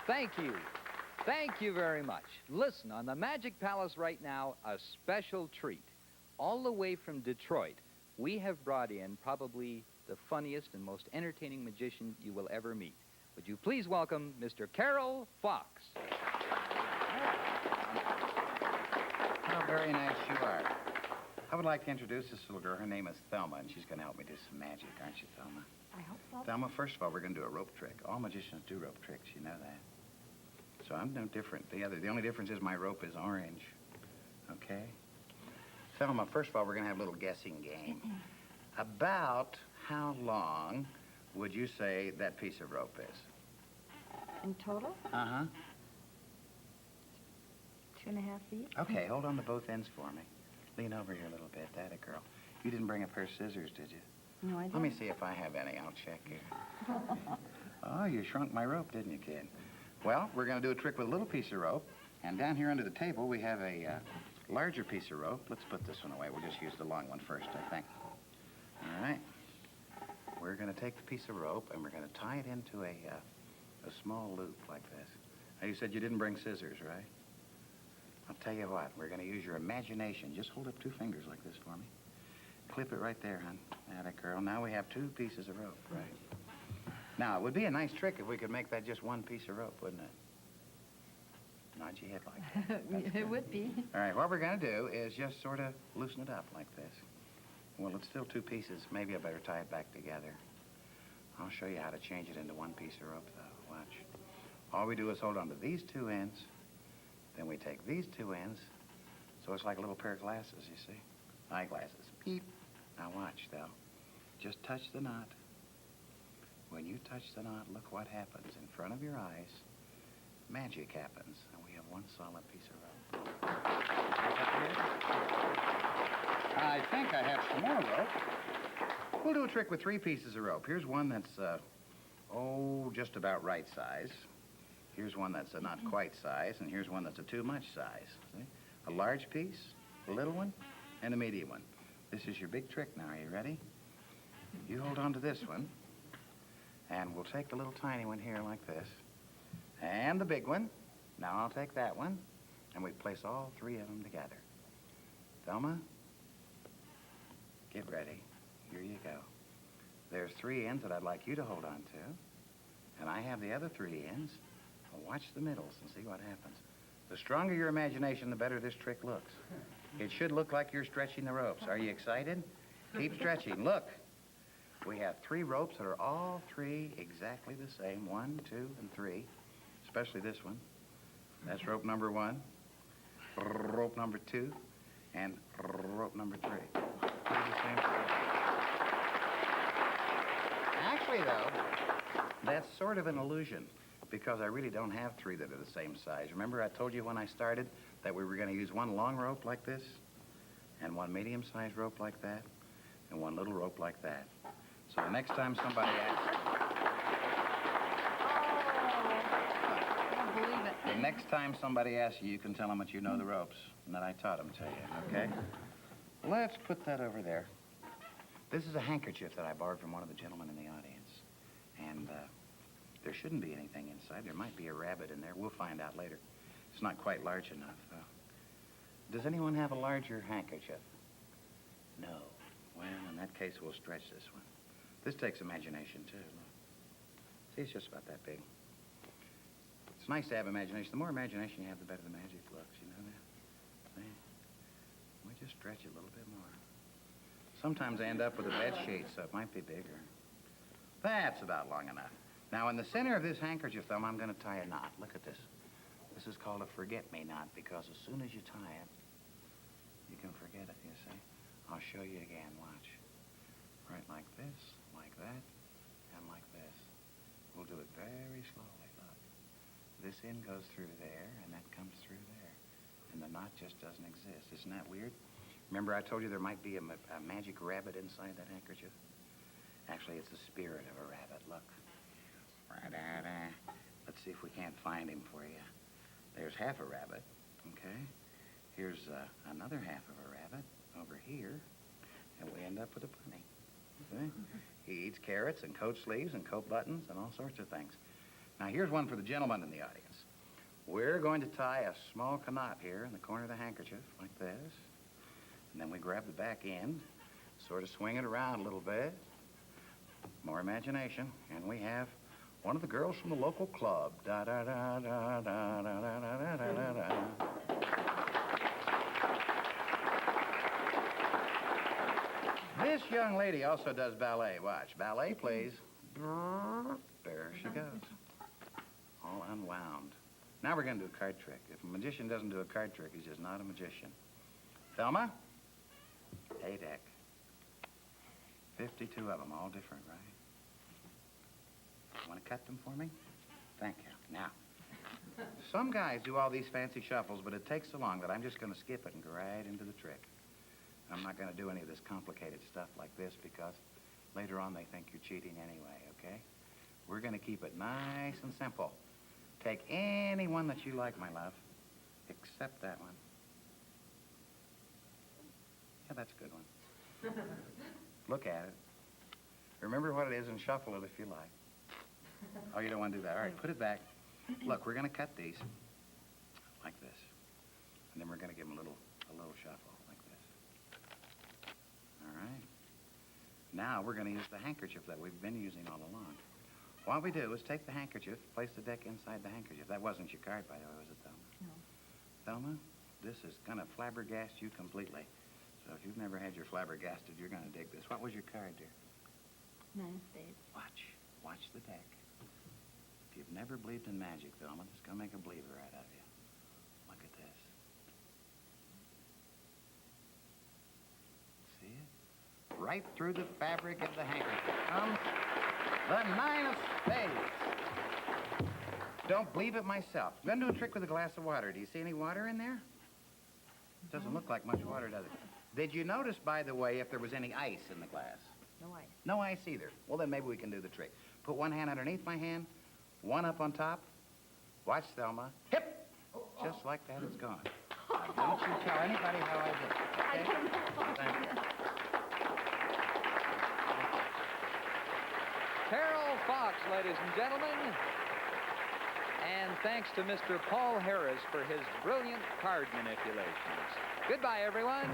Thank you. Thank you very much. Listen, on the Magic Palace right now, a special treat. All the way from Detroit, we have brought in probably the funniest and most entertaining magician you will ever meet. Would you please welcome Mr. Karrell Fox? How very nice you are. I would like to introduce this little girl. Her name is Thelma, and she's going to help me do some magic, aren't you, Thelma? I hope so. Thelma, first of all, we're going to do a rope trick. All magicians do rope tricks, you know that. So I'm no different. The only difference is my rope is orange. Okay? Thelma, first of all, we're going to have a little guessing game. About how long would you say that piece of rope is? In total? Uh-huh. 2.5 feet. Okay, hold on to both ends for me. Lean over here a little bit. That a girl. You didn't bring a pair of scissors, did you? No, I didn't. Let me see if I have any. I'll check here. Oh, you shrunk my rope, didn't you, kid? Well, we're going to do a trick with a little piece of rope. And down here under the table, we have a larger piece of rope. Let's put this one away. We'll just use the long one first, I think. All right. We're going to take the piece of rope, and we're going to tie it into a small loop like this. Now, you said you didn't bring scissors, right? I'll tell you what. We're going to use your imagination. Just hold up 2 fingers like this for me. Clip it right there, hon. Atta girl. Now we have 2 pieces of rope, right? Now, it would be a nice trick if we could make that just 1 piece of rope, wouldn't it? Nod your head like that. It would be. All right, what we're going to do is just sort of loosen it up like this. Well, it's still 2 pieces. Maybe I better tie it back together. I'll show you how to change it into 1 piece of rope, though. Watch. All we do is hold on to these 2 ends. Then we take these 2 ends. So it's like a little pair of glasses, you see? Eyeglasses. Beep. Now watch, though. Just touch the knot. When you touch the knot, look what happens. In front of your eyes, magic happens. And we have 1 solid piece of rope. I think I have some more rope. We'll do a trick with 3 pieces of rope. Here's one that's, just about right size. Here's one that's a not quite size, and here's one that's a too much size. See? A large piece, a little one, and a medium one. This is your big trick now. Are you ready? You hold on to this one, and we'll take the little tiny one here like this, and the big one. Now I'll take that one, and we place all 3 of them together. Thelma, get ready. Here you go. There's 3 ends that I'd like you to hold on to, and I have the other 3 ends. Watch the middles and see what happens. The stronger your imagination, the better this trick looks. It should look like you're stretching the ropes. Are you excited? Keep stretching. Look. We have 3 ropes that are all 3 exactly the same. 1, 2, and 3. Especially this one. That's rope number 1, rope number 2, and rope number 3. Actually, though, that's sort of an illusion, because I really don't have 3 that are the same size. Remember I told you when I started that we were going to use 1 long rope like this, and 1 medium-sized rope like that, and 1 little rope like that. So the next time somebody asks... I don't believe it. The next time somebody asks you, you can tell them that you know the ropes, and that I taught them to you, okay? Let's put that over there. This is a handkerchief that I borrowed from one of the gentlemen in the audience, and there shouldn't be anything inside. There might be a rabbit in there. We'll find out later. It's not quite large enough, though. Does anyone have a larger handkerchief? No. Well, in that case, we'll stretch this one. This takes imagination, too. Look. See, it's just about that big. It's nice to have imagination. The more imagination you have, the better the magic looks. You know that? See? We just stretch it a little bit more. Sometimes I end up with a bed sheet, so it might be bigger. That's about long enough. Now, in the center of this handkerchief, Thumb, I'm going to tie a knot. Look at this. This is called a forget-me-not, because as soon as you tie it, you can forget it, you see? I'll show you again. Watch. Right like this, like that, and like this. We'll do it very slowly, look. This end goes through there, and that comes through there. And the knot just doesn't exist. Isn't that weird? Remember I told you there might be a magic rabbit inside that handkerchief? Actually, it's the spirit of a rabbit. Look. Let's see if we can't find him for you. There's half a rabbit, okay? Here's another half of a rabbit over here, and we end up with a bunny. Okay? He eats carrots and coat sleeves and coat buttons and all sorts of things. Now, here's one for the gentleman in the audience. We're going to tie a small knot here in the corner of the handkerchief, like this. And then we grab the back end, sort of swing it around a little bit. More imagination. And we have one of the girls from the local club. Da da da da da da da da da da da. This young lady also does ballet. Watch. Ballet, please. There she goes. All unwound. Now we're going to do a card trick. If a magician doesn't do a card trick, he's just not a magician. Thelma? A deck. 52 of them, all different, right? Want to cut them for me? Thank you. Now, some guys do all these fancy shuffles, but it takes so long that I'm just going to skip it and go right into the trick. I'm not going to do any of this complicated stuff like this because later on they think you're cheating anyway, okay? We're going to keep it nice and simple. Take any one that you like, my love, except that one. Yeah, that's a good one. Look at it. Remember what it is and shuffle it if you like. Oh, you don't want to do that. All right, put it back. Look, we're going to cut these like this. And then we're going to give them a little shuffle like this. All right. Now we're going to use the handkerchief that we've been using all along. What we do is take the handkerchief, place the deck inside the handkerchief. That wasn't your card, by the way, was it, Thelma? No. Thelma, this is going to flabbergast you completely. So if you've never had your flabbergasted, you're going to dig this. What was your card, dear? 9 of spades. Watch the deck. If you've never believed in magic, Thelma, this is going to make a believer out of you. Look at this. See it? Right through the fabric of the handkerchief comes the 9 of spades. Don't believe it myself. I'm going to do a trick with a glass of water. Do you see any water in there? It doesn't look like much water, does it? Did you notice, by the way, if there was any ice in the glass? No ice. No ice either. Well, then maybe we can do the trick. Put one hand underneath my hand, one up on top. Watch, Thelma. Hip! Just like that, it's gone. Now, don't you tell anybody how I did it, okay? Thank you. Karrell Fox, ladies and gentlemen. And thanks to Mr. Paul Harris for his brilliant card manipulations. Goodbye, everyone.